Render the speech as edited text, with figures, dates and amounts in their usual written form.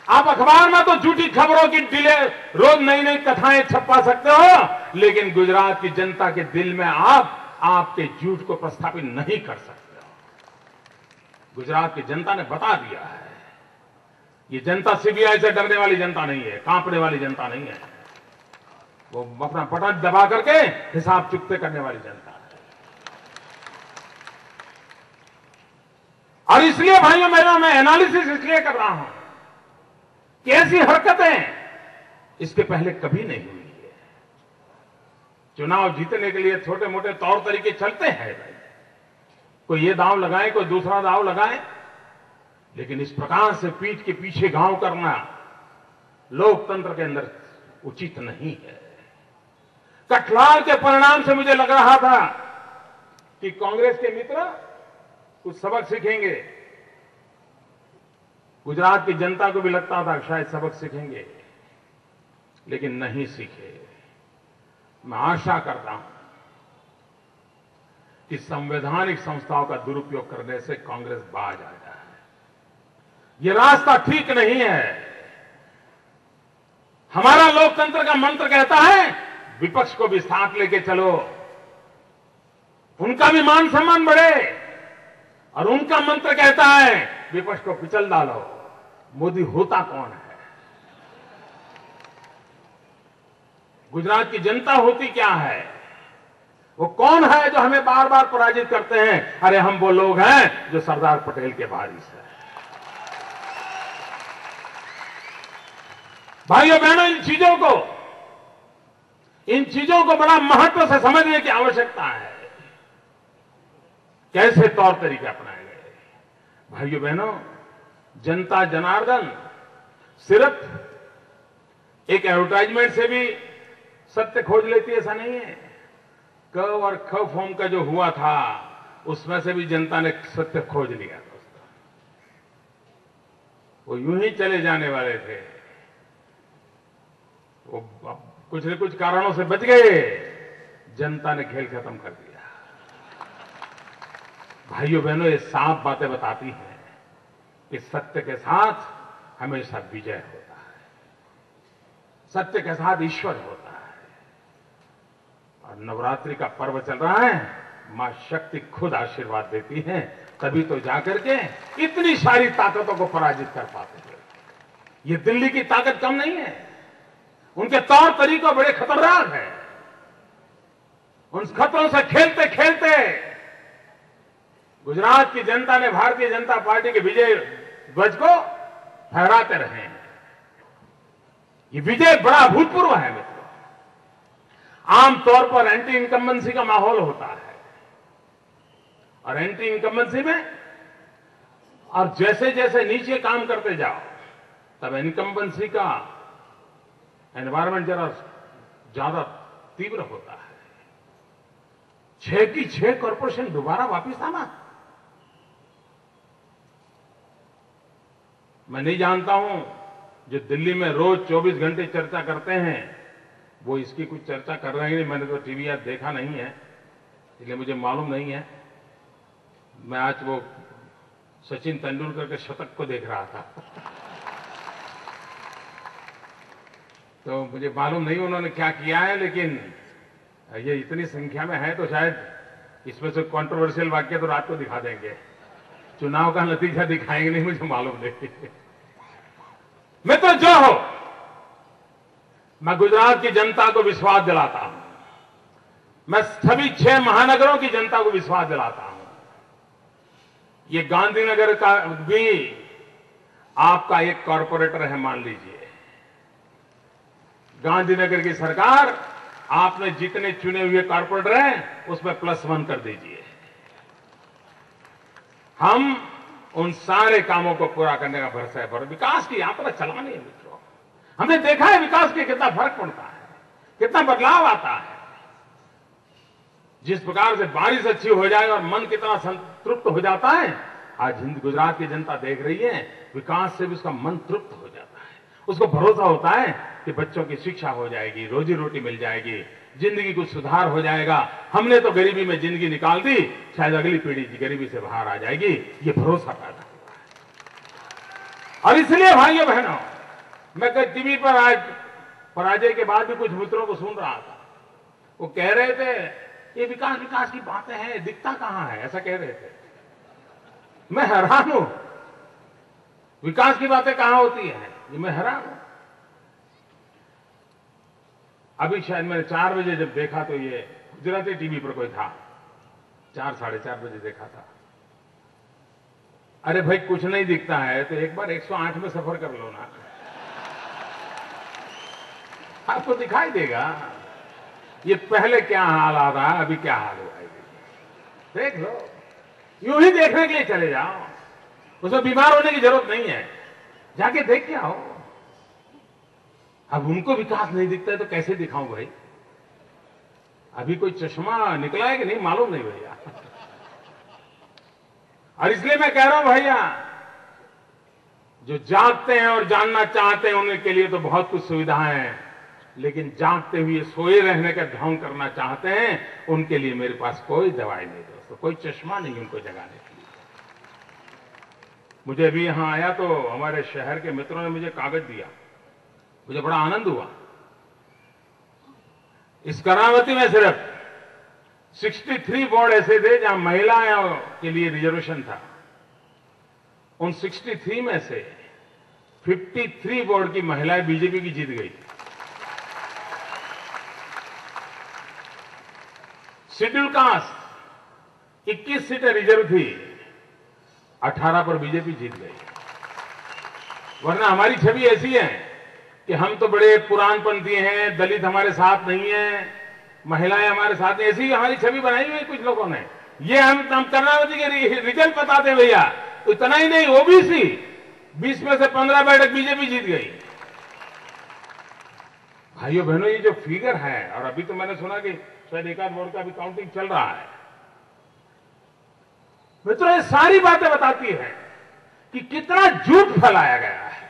आप अखबार में तो झूठी खबरों की डिले रोज नई नई कथाएं छपा सकते हो, लेकिन गुजरात की जनता के दिल में आप आपके झूठ को प्रस्थापित नहीं कर सकते हो। गुजरात की जनता ने बता दिया है, ये जनता सीबीआई से डरने वाली जनता नहीं है, कांपने वाली जनता नहीं है। वो अपना बटन दबा करके हिसाब चुकते करने वाली जनता है। और इसलिए भाइयों बहनों, मैं एनालिसिस इसलिए कर रहा हूं कि ऐसी हरकतें इसके पहले कभी नहीं हुई है। चुनाव जीतने के लिए छोटे मोटे तौर तरीके चलते हैं भाई, कोई ये दांव लगाए, कोई दूसरा दांव लगाए, लेकिन इस प्रकार से पीठ के पीछे घाव करना लोकतंत्र के अंदर उचित नहीं है। कठलाल के परिणाम से मुझे लग रहा था कि कांग्रेस के मित्र कुछ सबक सीखेंगे, गुजरात की जनता को भी लगता था शायद सबक सीखेंगे, लेकिन नहीं सीखे। मैं आशा करता हूं कि संवैधानिक संस्थाओं का दुरुपयोग करने से कांग्रेस बाज आ जाए। यह रास्ता ठीक नहीं है। हमारा लोकतंत्र का मंत्र कहता है विपक्ष को भी साथ लेके चलो, उनका भी मान सम्मान बढ़े, और उनका मंत्र कहता है विपक्ष को पिछल डालो। मोदी होता कौन है? गुजरात की जनता होती क्या है? वो कौन है जो हमें बार बार पराजित करते हैं? अरे हम वो लोग हैं जो सरदार पटेल के वारिस हैं। भाइयों बहनों, इन चीजों को बड़ा महत्व से समझने की आवश्यकता है। कैसे तौर तरीके अपनाए गए? भाइयों बहनों, जनता जनार्दन सिर्फ एक एडवर्टाइजमेंट से भी सत्य खोज लेती है, ऐसा नहीं है। क और ख फॉर्म का जो हुआ था, उसमें से भी जनता ने सत्य खोज लिया दोस्तों। वो यूं ही चले जाने वाले थे, वो कुछ न कुछ कारणों से बच गए, जनता ने खेल खत्म कर दिया। भाइयों बहनों, ये साफ बातें बताती हैं कि सत्य के साथ हमेशा विजय होता है, सत्य के साथ ईश्वर होता है। और नवरात्रि का पर्व चल रहा है, मां शक्ति खुद आशीर्वाद देती हैं, तभी तो जाकर के इतनी सारी ताकतों को पराजित कर पाते हैं। ये दिल्ली की ताकत कम नहीं है, उनके तौर तरीके बड़े खतरनाक हैं। उन खतरों से खेलते खेलते गुजरात की जनता ने भारतीय जनता पार्टी के विजय ध्वज को फहराते रहे हैं। ये विजय बड़ा अभूतपूर्व है मित्रों। आमतौर पर एंटी इनकम्बेंसी का माहौल होता है, और एंटी इनकम्बेंसी में और जैसे जैसे नीचे काम करते जाओ, तब इनकम्बेंसी का एनवायरमेंट जरा ज्यादा तीव्र होता है। 6 की 6 कॉर्पोरेशन दोबारा वापस आना, मैं नहीं जानता हूं जो दिल्ली में रोज 24 घंटे चर्चा करते हैं वो इसकी कुछ चर्चा कर रहे हैं। मैंने तो टीवी आज देखा नहीं है, इसलिए मुझे मालूम नहीं है। मैं आज वो सचिन तेंदुलकर के शतक को देख रहा था तो मुझे मालूम नहीं उन्होंने क्या किया है, लेकिन ये इतनी संख्या में है तो शायद इसमें से कंट्रोवर्शियल वाक्य तो रात को दिखा देंगे, चुनाव का नतीजा दिखाएंगे नहीं, मुझे मालूम नहीं। मित्र जो हो, मैं गुजरात की जनता को विश्वास दिलाता हूं, मैं सभी 6 महानगरों की जनता को विश्वास दिलाता हूं, ये गांधीनगर का भी आपका एक कॉर्पोरेटर है मान लीजिए। गांधीनगर की सरकार, आपने जितने चुने हुए कॉर्पोरेटर हैं उसमें +1 कर दीजिए। हम उन सारे कामों को पूरा करने का भरोसा है। विकास की यात्रा चलानी है मित्रों। हमने देखा है विकास के कितना फर्क पड़ता है, कितना बदलाव आता है। जिस प्रकार से बारिश अच्छी हो जाए और मन कितना संतृप्त हो जाता है, आज गुजरात की जनता देख रही है, विकास से भी उसका मन तृप्त हो जाता है। उसको भरोसा होता है कि बच्चों की शिक्षा हो जाएगी, रोजी रोटी मिल जाएगी, जिंदगी कुछ सुधार हो जाएगा। हमने तो गरीबी में जिंदगी निकाल दी, शायद अगली पीढ़ी गरीबी से बाहर आ जाएगी, ये भरोसा पैदा हुआ है। और इसलिए भाइयों बहनों, मैं कल टीवी पर आज पराजय के बाद भी कुछ मित्रों को सुन रहा था, वो कह रहे थे ये विकास विकास की बातें हैं, दिखता कहां है, ऐसा कह रहे थे। मैं हैरान हूं, विकास की बातें कहां होती हैं, ये मैं हैरान हूं। अभी शायद मैंने 4 बजे जब देखा तो ये गुजराती टीवी पर कोई था, 4 साढ़े 4 बजे देखा था। अरे भाई कुछ नहीं दिखता है तो एक बार 108 में सफर कर लो ना, आपको दिखाई देगा ये पहले क्या हाल आ रहा है, अभी क्या हाल हुआ है, देख लो। यूं ही देखने के लिए चले जाओ, उसमें बीमार होने की जरूरत नहीं है, जाके देख के आओ। अब उनको विकास नहीं दिखता है तो कैसे दिखाऊं भाई? अभी कोई चश्मा निकला है कि नहीं मालूम नहीं भैया। और इसलिए मैं कह रहा हूं भैया, जो जागते हैं और जानना चाहते हैं उनके लिए तो बहुत कुछ सुविधाएं हैं, लेकिन जागते हुए सोए रहने का ढोंग करना चाहते हैं उनके लिए मेरे पास कोई दवाई नहीं दोस्तों, कोई चश्मा नहीं उनको जगाने के लिए। मुझे अभी यहां आया तो हमारे शहर के मित्रों ने मुझे कागज दिया, मुझे बड़ा आनंद हुआ। इस कर्णावती में सिर्फ 63 वार्ड ऐसे थे जहां महिलाओं के लिए रिजर्वेशन था। उन 63 में से 53 वार्ड की महिलाएं बीजेपी की जीत गई। शेड्यूल कास्ट 21 सीटें रिजर्व थी, 18 पर बीजेपी जीत गई। वरना हमारी छवि ऐसी है कि हम तो बड़े पुरानपंथी हैं, दलित हमारे साथ नहीं है, महिलाएं हमारे साथ नहीं, ऐसी हमारी छवि बनाई हुई कुछ लोगों ने। ये हम कर्णावती के रिजल्ट बताते भैया, इतना ही नहीं, ओबीसी 20 में से 15 बैठक बीजेपी जीत गई। भाइयों बहनों, ये जो फिगर है, और अभी तो मैंने सुना कि शायद एक आध वोट का भी काउंटिंग चल रहा है। मित्रों, ये सारी बातें बताती है कि कितना झूठ फैलाया गया है।